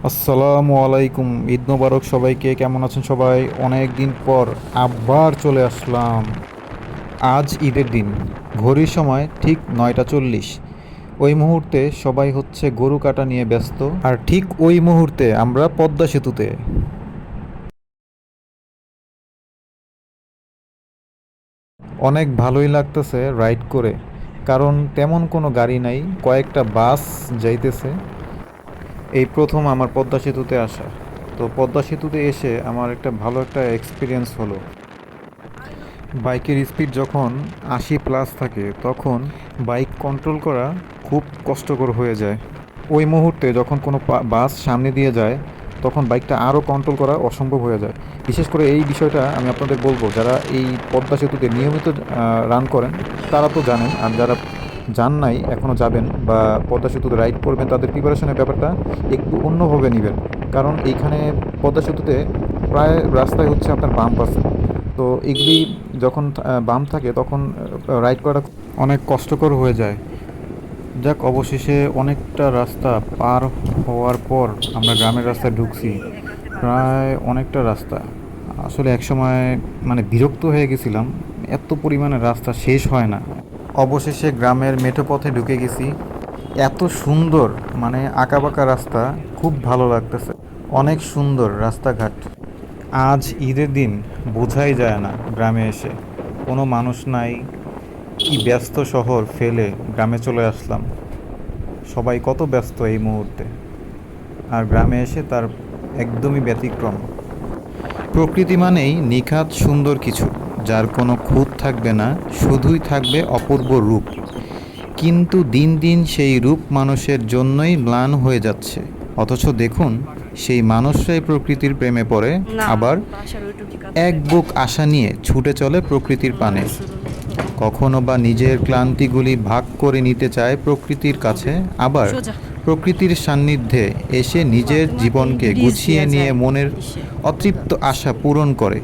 আসসালামু আলাইকুম, ঈদ মোবারক সবাইকে। কেমন আছেন সবাই? অনেক দিন পর আবার চলে আসলাম। আজ ঈদের দিন, ঘড়ির সময় ঠিক 9টা 40। ওই মুহূর্তে সবাই হচ্ছে গরু কাটা নিয়ে ব্যস্ত, আর ঠিক ওই মুহূর্তে আমরা পদ্মা সেতুতে। অনেক ভালোই লাগতেছে রাইড করে, কারণ তেমন কোনো গাড়ি নাই, কয়েকটা বাস যাইতেছে। এই প্রথম আমার পদ্মা সেতুতে আসা। তো পদ্মা সেতুতে এসে আমার ভালো একটা এক্সপিরিয়েন্স হলো। বাইকের স্পিড যখন 80+ থাকে তখন বাইক কন্ট্রোল করা খুব কষ্টকর হয়ে যায়। ওই মুহূর্তে যখন কোনো বাস সামনে দিয়ে যায় তখন বাইকটা আরও কন্ট্রোল করা অসম্ভব হয়ে যায়। বিশেষ করে এই বিষয়টা আমি আপনাদের বলবো, যারা এই পদ্মা সেতুতে নিয়মিত রান করেন তারা তো জানেন, আর যারা যান নাই এখনও যাবেন বা পদ্মা সেতুতে রাইড করবেন তাদের প্রিপারেশনের ব্যাপারটা একটু অন্যভাবে নেবেন। কারণ এইখানে পদ্মা সেতুতে প্রায় রাস্তায় হচ্ছে আপনার বাম্প আছে। তো এগুলি যখন বাম থাকে তখন রাইড করাটা অনেক কষ্টকর হয়ে যায়। যাক, অবশেষে অনেকটা রাস্তা পার হওয়ার পর আমরা গ্রামের রাস্তায় ঢুকছি। প্রায় অনেকটা রাস্তা। আসলে একসময় বিরক্ত হয়ে গেছিলাম, এত পরিমাণে রাস্তা শেষ হয় না। অবশেষে গ্রামের মেঠো পথে ঢুকে গেছি। এত সুন্দর, আঁকাবাঁকা রাস্তা, খুব ভালো লাগতেছে। অনেক সুন্দর রাস্তাঘাট। আজ ঈদের দিন, বোঝাই যায় না গ্রামে এসে কোনো মানুষ নাই। কি ব্যস্ত শহর ফেলে গ্রামে চলে আসলাম। সবাই কত ব্যস্ত এই মুহূর্তে, আর গ্রামে এসে তার একদমই ব্যতিক্রম। প্রকৃতি মানেই নিখাত সুন্দর কিছু, যার কোনো খুঁত থাকবে না, শুধুই থাকবে অপূর্ব রূপ। কিন্তু দিন দিন সেই রূপ মানুষের জন্যই ম্লান হয়ে যাচ্ছে। অথচ দেখুন, সেই মানুষরাই প্রকৃতির প্রেমে পড়ে, আবার এক বুক আশা নিয়ে ছুটে চলে প্রকৃতির পানে। কখনো বা নিজের ক্লান্তিগুলি ভাগ করে নিতে চায় প্রকৃতির কাছে, আবার প্রকৃতির সান্নিধ্যে এসে নিজের জীবনকে গুছিয়ে নিয়ে মনের অতৃপ্ত আশা পূরণ করে।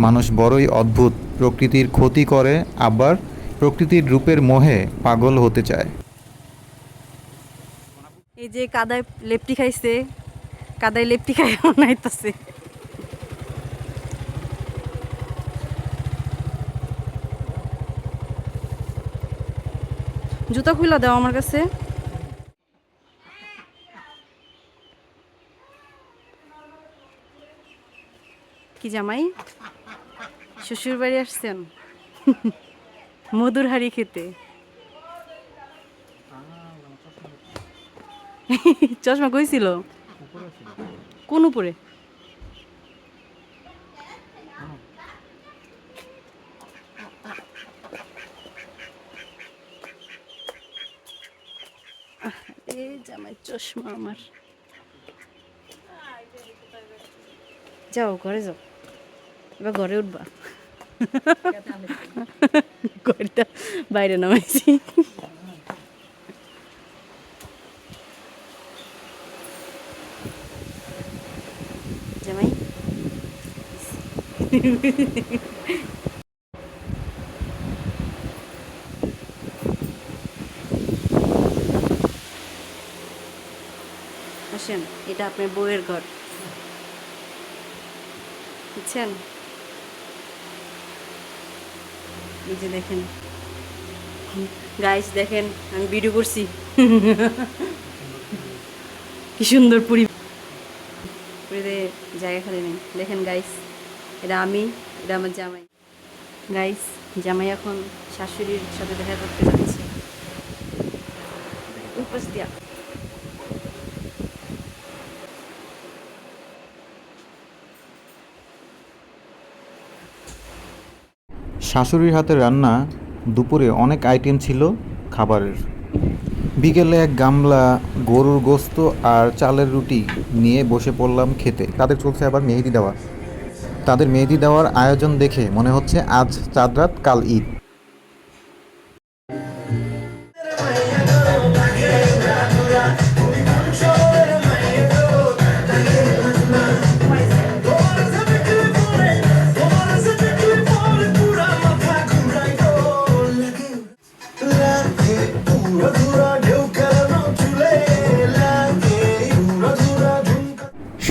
মানুষ বড়ই অদ্ভুত, প্রকৃতির ক্ষতি করে, আবার প্রকৃতির রূপের মোহে পাগল হতে চায়। এই যে কাদায় লেপটি খাইছে, কাদায় লেপটি খাই নাইতাছে। জুতা খুইলা দাও আমার কাছে। কি জামাই, শ্বশুর বাড়ি আসছেন মধুর হাড়ি খেতে? চশমা কইছিল কোন উপরে? এই জামাই চশমা আমার। যাও ঘরে যাও, এবার ঘরে উঠবা। ঘরটা বাইরে নামাইছি। জামাই আসেন, এটা আপনার বউয়ের ঘর, বুঝছেন? এই যে দেখেন গাইস, দেখেন আমি ভিডিও করছি। কি সুন্দর পুরীতে জায়গা খালি নেই। দেখেন গাইস, এটা আমি, এটা আমার জামাই। গাইস, জামাই এখন শাশুড়ির সাথে দেখা করতে যাচ্ছে ওই পাশ দিয়া। শাশুড়ির হাতের রান্না। দুপুরে অনেক আইটেম ছিল খাবারের। বিকেলে এক গামলা গরুর গোস্ত আর চালের রুটি নিয়ে বসে পড়লাম খেতে। তাদের চলছে আবার মেহেদি দেওয়া। তাদের মেহেদি দেওয়ার আয়োজন দেখে মনে হচ্ছে আজ চাঁদ রাত কাল ঈদ।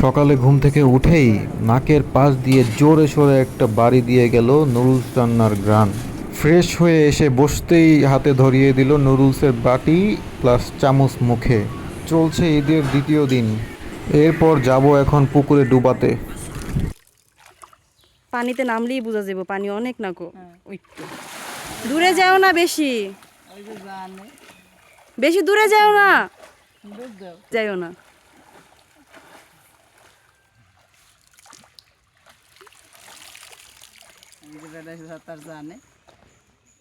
সকালে ঘুম থেকে উঠেই নাকের পাশ দিয়ে জোরে সোরে একটা বাড়ি দিয়ে গেল নুডলস রান্নার ঘ্রাণ। ফ্রেশ হয়ে এসে বসতেই হাতে ধরিয়ে দিল নুডলসের বাটি প্লাস চামচ মুখে। চলছে ঈদের দ্বিতীয় দিন। এরপর যাব এখন পুকুরে ডুবাতে। পানিতে নামলেই বোঝা যাবো পানি অনেক নাকো। ওই তো। দূরে যাও না বেশি, বেশি দূরে যাও না, যাইও না। সাঁতার জানে,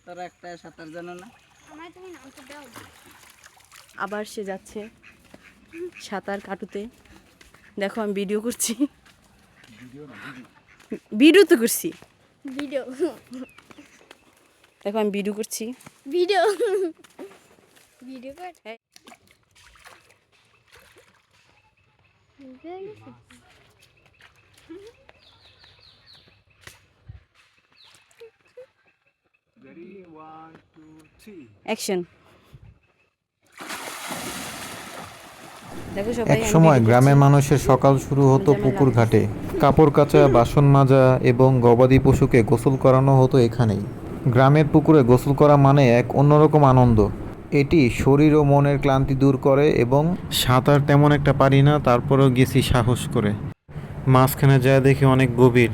তোরা একটা সাঁতার জানো না। আবার সে যাচ্ছে সাঁতার কাটুতে। দেখো আমি ভিডিও করছি, ভিডিও তো করছি, ভিডিও দেখো আমি ভিডিও করছি। ভিডিও ভিডিও কর এই, অ্যাকশন। দেখো সবাই এক সময় গ্রামের মানুষের সকাল শুরু হতো পুকুর ঘাটে। কাপড় কাচা, বাসন মাজা এবং গবাদি পশুকে গোসল করানো হতো এখানেই। গ্রামের পুকুরে গোসল করা মানে এক অন্যরকম আনন্দ। এটি শরীর ও মনের ক্লান্তি দূর করে এবং সাঁতার তেমন একটা পারি না, তারপরেও গেছি সাহস করে। মাঝখানে যায় দেখি অনেক গভীর,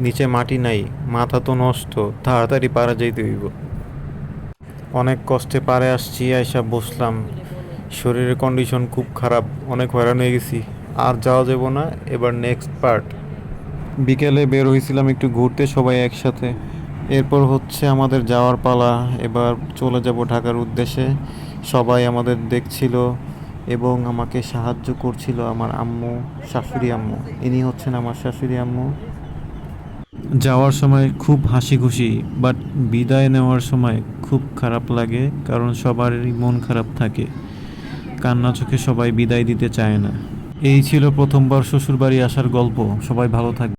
নিচে মাটি নাই, মাথা তো নষ্ট, তাড়াতাড়ি পারা যাইতে হইব। অনেক কষ্টে পারে আসছি, আইসা বসলাম। শরীরের কন্ডিশন খুব খারাপ, অনেক হয়রান হয়ে গেছি। আর যাওয়া যাব না, এবার নেক্সট পার্ট। বিকেলে বের হয়েছিলাম একটু ঘুরতে সবাই একসাথে। এরপর হচ্ছে আমাদের যাওয়ার পালা। এবার চলে যাব ঢাকার উদ্দেশ্যে। সবাই আমাদের দেখছিল এবং আমাকে সাহায্য করছিল আমার আম্মু, শাশুড়ি আম্মু। ইনি হচ্ছেন আমার শাশুড়ি আম্মু। যাওয়ার সময় খুব হাসি খুশি, বাট বিদায় নেওয়ার সময় খুব খারাপ লাগে, কারণ সবারই মন খারাপ থাকে। কান্না চোখে সবাই বিদায় দিতে চায় না। এই ছিল প্রথমবার শ্বশুরবাড়ি আসার গল্প। সবাই ভালো থাকবে।